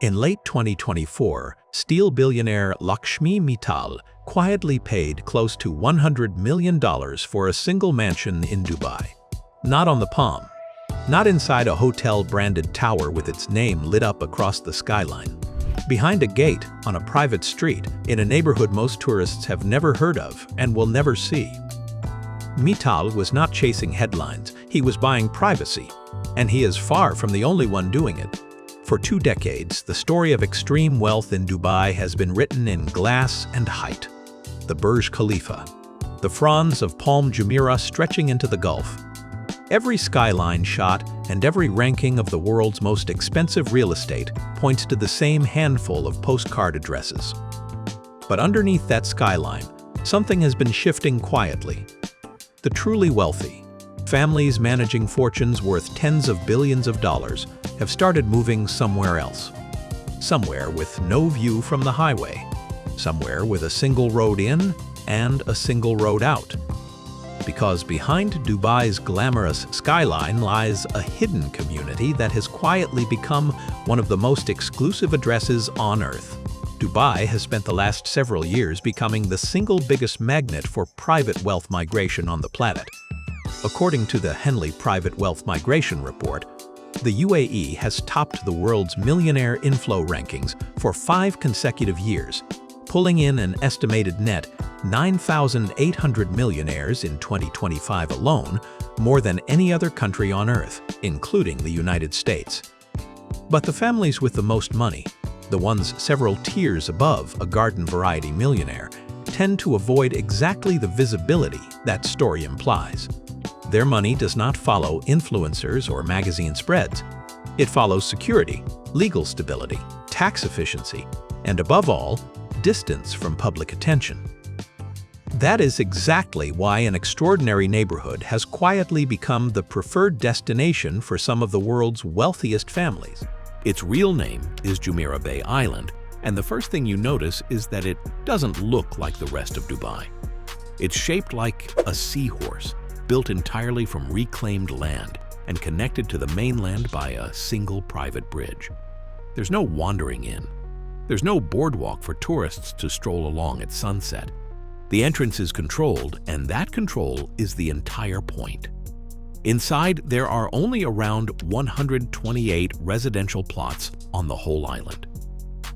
In late 2024, steel billionaire Lakshmi Mittal quietly paid close to $100 million for a single mansion in Dubai. Not on the Palm. Not inside a hotel-branded tower with its name lit up across the skyline. Behind a gate on a private street in a neighborhood most tourists have never heard of and will never see. Mittal was not chasing headlines, he was buying privacy, and he is far from the only one doing it. For 2 decades, the story of extreme wealth in Dubai has been written in glass and height. The Burj Khalifa, the fronds of Palm Jumeirah stretching into the Gulf. Every skyline shot and every ranking of the world's most expensive real estate points to the same handful of postcard addresses. But underneath that skyline, something has been shifting quietly. The truly wealthy, families managing fortunes worth tens of billions of dollars, have started moving somewhere else. Somewhere with no view from the highway. Somewhere with a single road in and a single road out. Because behind Dubai's glamorous skyline lies a hidden community that has quietly become one of the most exclusive addresses on Earth. Dubai has spent the last several years becoming the single biggest magnet for private wealth migration on the planet. According to the Henley Private Wealth Migration Report, the UAE has topped the world's millionaire inflow rankings for 5 consecutive years, pulling in an estimated net 9,800 millionaires in 2025 alone, more than any other country on Earth, including the United States. But the families with the most money, the ones several tiers above a garden-variety millionaire, tend to avoid exactly the visibility that story implies. Their money does not follow influencers or magazine spreads. It follows security, legal stability, tax efficiency, and above all, distance from public attention. That is exactly why an extraordinary neighborhood has quietly become the preferred destination for some of the world's wealthiest families. Its real name is Jumeirah Bay Island, and the first thing you notice is that it doesn't look like the rest of Dubai. It's shaped like a seahorse, built entirely from reclaimed land and connected to the mainland by a single private bridge. There's no wandering in. There's no boardwalk for tourists to stroll along at sunset. The entrance is controlled, and that control is the entire point. Inside, there are only around 128 residential plots on the whole island.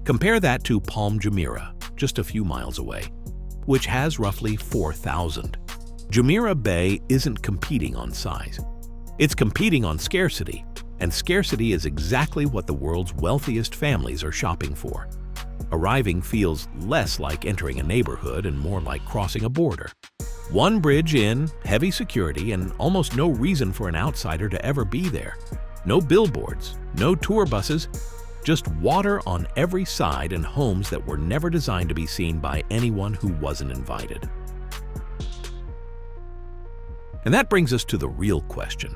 Compare that to Palm Jumeirah, just a few miles away, which has roughly 4,000. Jumeirah Bay isn't competing on size. It's competing on scarcity, and scarcity is exactly what the world's wealthiest families are shopping for. Arriving feels less like entering a neighborhood and more like crossing a border. One bridge in, heavy security, and almost no reason for an outsider to ever be there. No billboards, no tour buses, just water on every side and homes that were never designed to be seen by anyone who wasn't invited. And that brings us to the real question.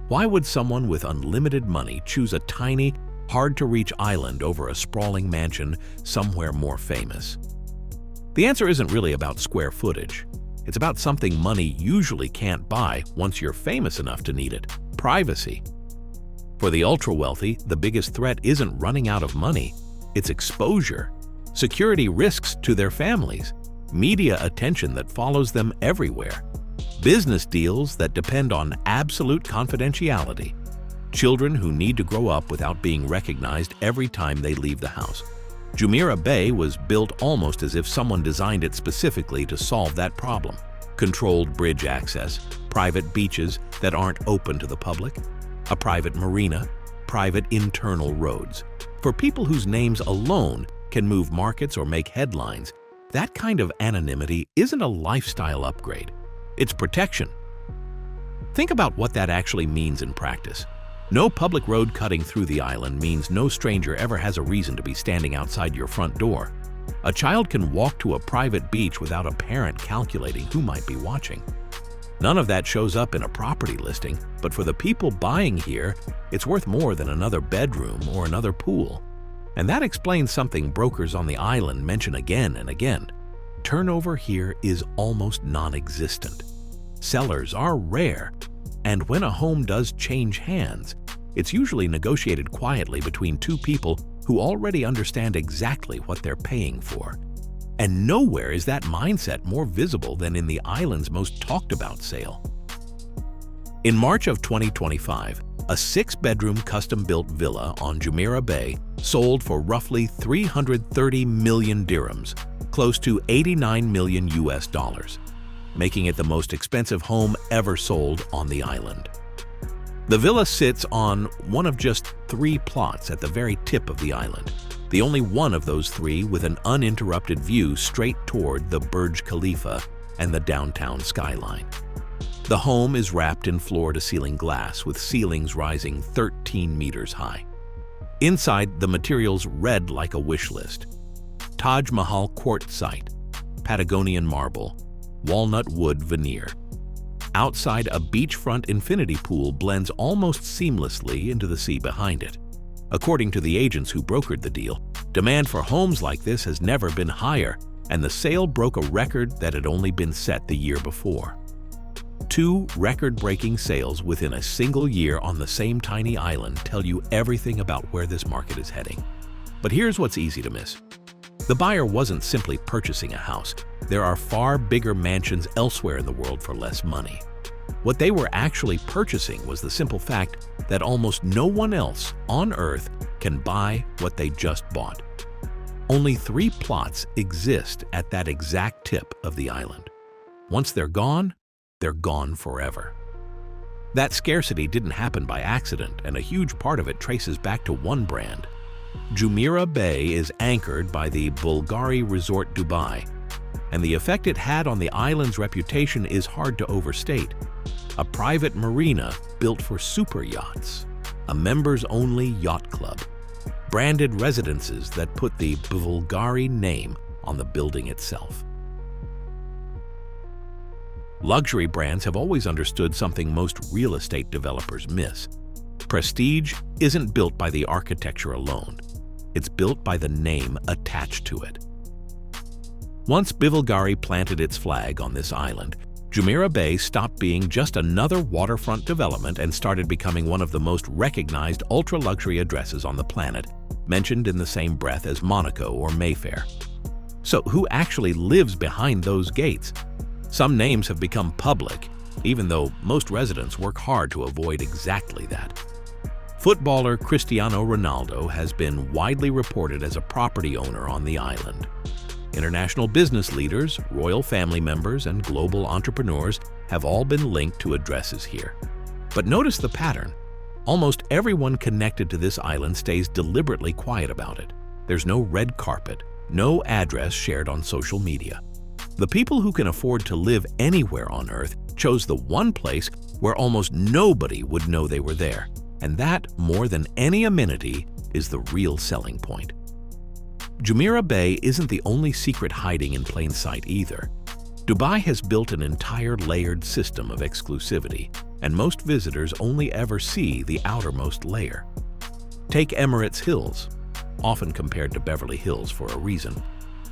Why would someone with unlimited money choose a tiny, hard-to-reach island over a sprawling mansion somewhere more famous? The answer isn't really about square footage. It's about something money usually can't buy once you're famous enough to need it: privacy. For the ultra-wealthy, the biggest threat isn't running out of money, it's exposure, security risks to their families, media attention that follows them everywhere, business deals that depend on absolute confidentiality, children who need to grow up without being recognized every time they leave the house. Jumeirah Bay was built almost as if someone designed it specifically to solve that problem. Controlled bridge access, private beaches that aren't open to the public, a private marina, private internal roads. For people whose names alone can move markets or make headlines, that kind of anonymity isn't a lifestyle upgrade. It's protection. Think about what that actually means in practice. No public road cutting through the island means no stranger ever has a reason to be standing outside your front door. A child can walk to a private beach without a parent calculating who might be watching. None of that shows up in a property listing, but for the people buying here, it's worth more than another bedroom or another pool. And that explains something brokers on the island mention again and again. Turnover here is almost non-existent. Sellers are rare, and when a home does change hands, it's usually negotiated quietly between 2 people who already understand exactly what they're paying for. And nowhere is that mindset more visible than in the island's most talked-about sale. In March of 2025, a 6-bedroom custom-built villa on Jumeirah Bay sold for roughly 330 million dirhams, close to 89 million US dollars, making it the most expensive home ever sold on the island. The villa sits on one of just 3 plots at the very tip of the island, the only one of those 3 with an uninterrupted view straight toward the Burj Khalifa and the downtown skyline. The home is wrapped in floor-to-ceiling glass with ceilings rising 13 meters high. Inside, the materials read like a wish list: Taj Mahal quartzite, Patagonian marble, walnut wood veneer. Outside, a beachfront infinity pool blends almost seamlessly into the sea behind it. According to the agents who brokered the deal, demand for homes like this has never been higher, and the sale broke a record that had only been set the year before. 2 record-breaking sales within a single year on the same tiny island tell you everything about where this market is heading. But here's what's easy to miss. The buyer wasn't simply purchasing a house. There are far bigger mansions elsewhere in the world for less money. What they were actually purchasing was the simple fact that almost no one else on Earth can buy what they just bought. Only 3 plots exist at that exact tip of the island. Once they're gone forever. That scarcity didn't happen by accident, and a huge part of it traces back to one brand. Jumeirah Bay is anchored by the Bulgari resort Dubai, and the effect it had on the island's reputation is hard to overstate. A private marina built for super yachts, a members-only yacht club, branded residences that put the Bulgari name on the building itself. Luxury brands have always understood something most real estate developers miss. Prestige isn't built by the architecture alone. It's built by the name attached to it. Once Bulgari planted its flag on this island, Jumeirah Bay stopped being just another waterfront development and started becoming one of the most recognized ultra-luxury addresses on the planet, mentioned in the same breath as Monaco or Mayfair. So who actually lives behind those gates? Some names have become public, even though most residents work hard to avoid exactly that. Footballer Cristiano Ronaldo has been widely reported as a property owner on the island. International business leaders, royal family members, and global entrepreneurs have all been linked to addresses here. But notice the pattern. Almost everyone connected to this island stays deliberately quiet about it. There's no red carpet, no address shared on social media. The people who can afford to live anywhere on Earth chose the one place where almost nobody would know they were there. And that, more than any amenity, is the real selling point. Jumeirah Bay isn't the only secret hiding in plain sight either. Dubai has built an entire layered system of exclusivity, and most visitors only ever see the outermost layer. Take Emirates Hills, often compared to Beverly Hills for a reason.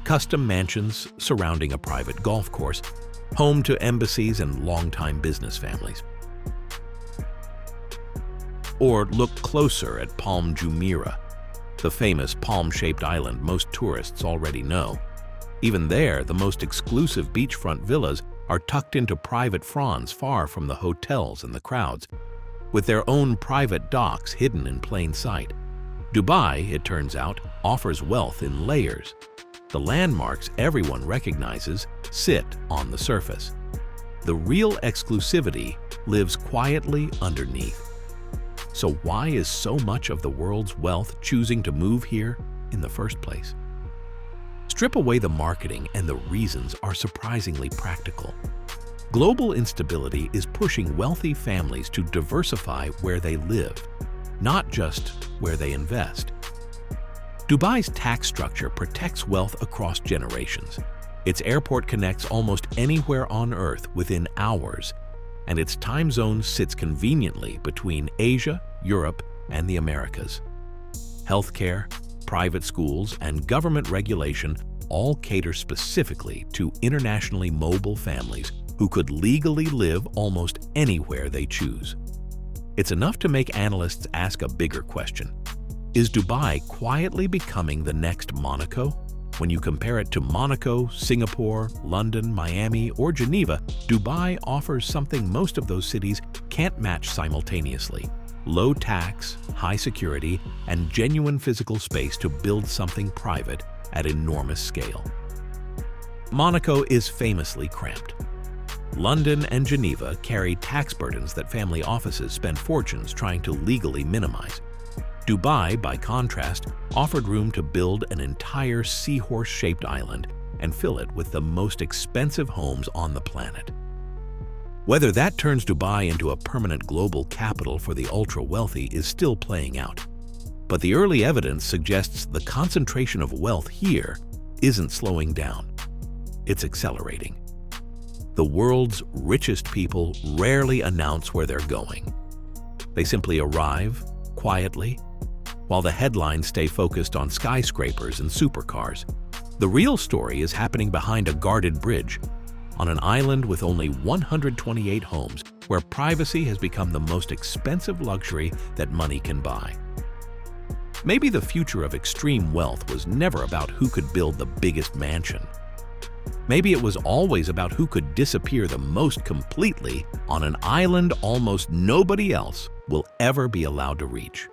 Custom mansions surrounding a private golf course, home to embassies and longtime business families. Or look closer at Palm Jumeirah, the famous palm-shaped island most tourists already know. Even there, the most exclusive beachfront villas are tucked into private fronds far from the hotels and the crowds, with their own private docks hidden in plain sight. Dubai, it turns out, offers wealth in layers. The landmarks everyone recognizes sit on the surface. The real exclusivity lives quietly underneath. So why is so much of the world's wealth choosing to move here in the first place? Strip away the marketing and the reasons are surprisingly practical. Global instability is pushing wealthy families to diversify where they live, not just where they invest. Dubai's tax structure protects wealth across generations. Its airport connects almost anywhere on Earth within hours, and its time zone sits conveniently between Asia, Europe, and the Americas. Healthcare, private schools, and government regulation all cater specifically to internationally mobile families who could legally live almost anywhere they choose. It's enough to make analysts ask a bigger question. Is Dubai quietly becoming the next Monaco? When you compare it to Monaco, Singapore, London, Miami, or Geneva, Dubai offers something most of those cities can't match simultaneously: low tax, high security, and genuine physical space to build something private at enormous scale. Monaco is famously cramped. London and Geneva carry tax burdens that family offices spend fortunes trying to legally minimize. Dubai, by contrast, offered room to build an entire seahorse-shaped island and fill it with the most expensive homes on the planet. Whether that turns Dubai into a permanent global capital for the ultra-wealthy is still playing out. But the early evidence suggests the concentration of wealth here isn't slowing down. It's accelerating. The world's richest people rarely announce where they're going. They simply arrive, quietly, while the headlines stay focused on skyscrapers and supercars. The real story is happening behind a guarded bridge, on an island with only 128 homes, where privacy has become the most expensive luxury that money can buy. Maybe the future of extreme wealth was never about who could build the biggest mansion. Maybe it was always about who could disappear the most completely on an island almost nobody else will ever be allowed to reach.